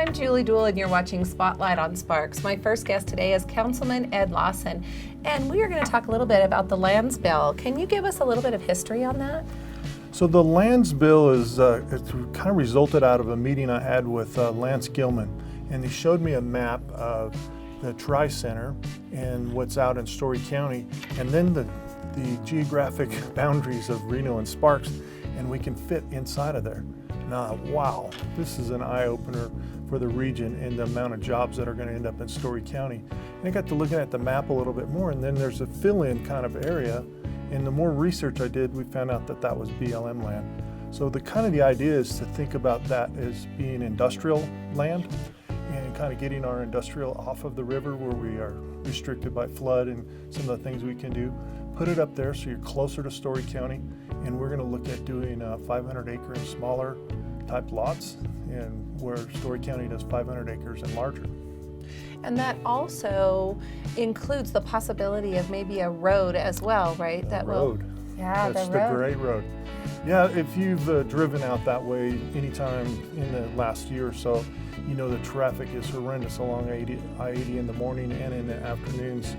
I'm Julie Dool, and you're watching Spotlight on Sparks. My first guest today is Councilman Ed Lawson, and we are going to talk a little bit about the lands bill. Can you give us a little bit of history on that? So the lands bill is it's kind of resulted out of a meeting I had with Lance Gilman, and he showed me a map of the Tri-Center and what's out in Story County, and then the geographic boundaries of Reno and Sparks, and we can fit inside of there. Now, wow, this is an eye-opener for the region and the amount of jobs that are going to end up in Story County. And I got to looking at the map a little bit more, and then there's a fill-in kind of area. And the more research I did, we found out that that was BLM land. So the idea is to think about that as being industrial land and kind of getting our industrial off of the river where we are restricted by flood and some of the things we can do. Put it up there so you're closer to Story County, and we're going to look at doing 500 acre and smaller type lots, and where Story County does 500 acres and larger. And that also includes the possibility of maybe a road as well, right? That's the great road. Yeah, if you've driven out that way anytime in the last year or so, you know the traffic is horrendous along I-80 in the morning and in the afternoons.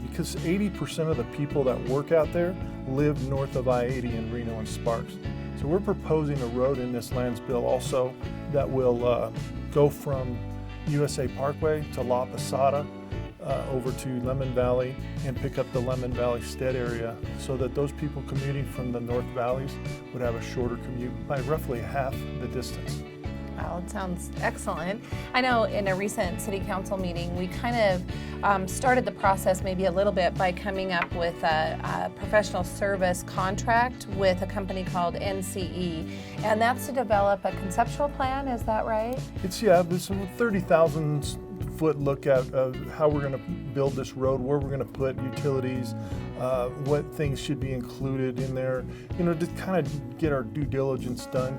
Because 80% of the people that work out there live north of I-80 in Reno and Sparks. So we're proposing a road in this lands bill also that will go from USA Parkway to La Posada over to Lemon Valley and pick up the Lemon Valley Stead area so that those people commuting from the North Valleys would have a shorter commute by roughly half the distance. Wow, it sounds excellent. I know in a recent city council meeting, we kind of started the process maybe a little bit by coming up with a professional service contract with a company called NCE, and that's to develop a conceptual plan, is that right? It's a 30,000 foot look at how we're going to build this road, where we're going to put utilities, what things should be included in there, to kind of get our due diligence done.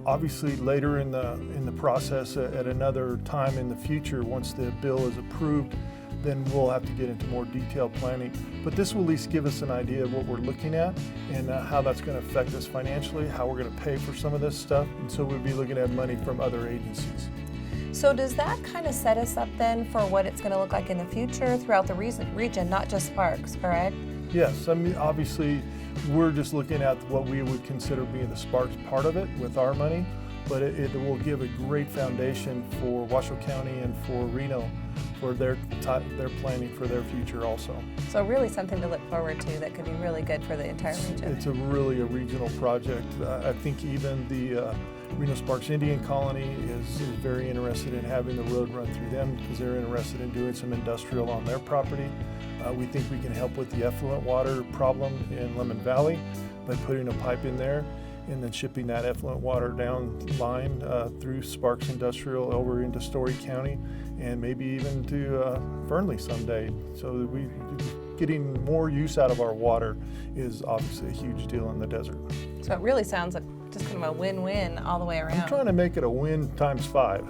Obviously, later in the process, at another time in the future, once the bill is approved, then we'll have to get into more detailed planning. But this will at least give us an idea of what we're looking at and how that's going to affect us financially, how we're going to pay for some of this stuff. And so we'll be looking at money from other agencies. So does that kind of set us up then for what it's going to look like in the future throughout the region, not just Sparks, correct? Yes, I mean, obviously, we're just looking at what we would consider being the Sparks part of it with our money, but it will give a great foundation for Washoe County and for Reno for their planning for their future also. So really something to look forward to that could be really good for the entire region. It's really a regional project. I think even the Reno Sparks Indian Colony is very interested in having the road run through them because they're interested in doing some industrial on their property. We think we can help with the effluent water problem in Lemon Valley by putting a pipe in there and then shipping that effluent water down line through Sparks Industrial over into Story County and maybe even to Fernley someday. So that we getting more use out of our water is obviously a huge deal in the desert. So it really sounds like just kind of a win-win all the way around. I'm trying to make it a win times 5.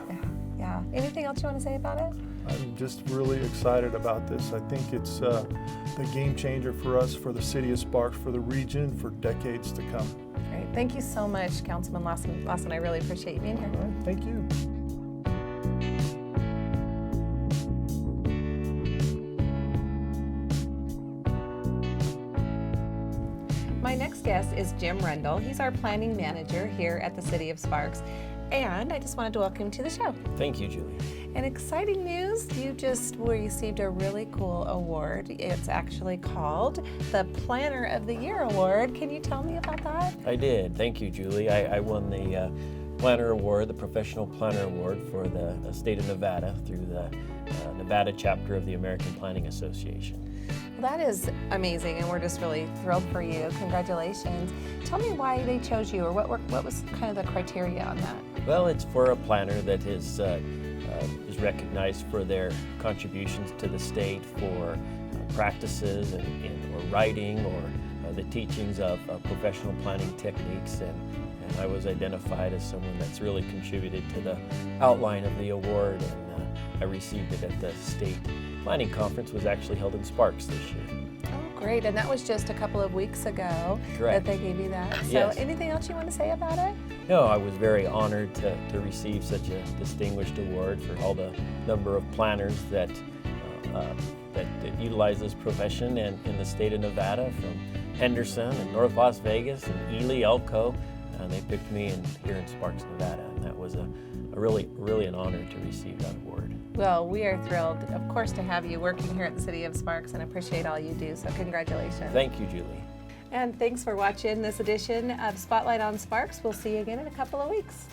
Yeah. Anything else you want to say about it? I'm just really excited about this. I think it's the game changer for us, for the city of Sparks, for the region, for decades to come. Great. Thank you so much, Councilman Lawson. I really appreciate you being here. All right. Thank you. My next guest is Jim Rundle. He's our planning manager here at the City of Sparks. And I just wanted to welcome you to the show. Thank you, Julie. And exciting news, you just received a really cool award. It's actually called the Planner of the Year Award. Can you tell me about that? I did. Thank you, Julie. I won the Planner Award, the Professional Planner Award for the state of Nevada through the Nevada chapter of the American Planning Association. Well, that is amazing, and we're just really thrilled for you. Congratulations. Tell me why they chose you, or what was kind of the criteria on that? Well, it's for a planner that is recognized for their contributions to the state for practices or writing or the teachings of professional planning techniques, and I was identified as someone that's really contributed to the outline of the award, and I received it at the state planning conference, was actually held in Sparks this year. Oh, great. great. And that was just a couple of weeks ago Correct. that they gave you that. So Yes. anything else you want to say about it? No, I was very honored to receive such a distinguished award for all the number of planners that utilize this profession in the state of Nevada, from Henderson and North Las Vegas and Ely, Elko, and they picked me here in Sparks, Nevada, and that was a really an honor to receive that award. Well, we are thrilled, of course, to have you working here at the City of Sparks and appreciate all you do. So congratulations. Thank you, Julie. And thanks for watching this edition of Spotlight on Sparks. We'll see you again in a couple of weeks.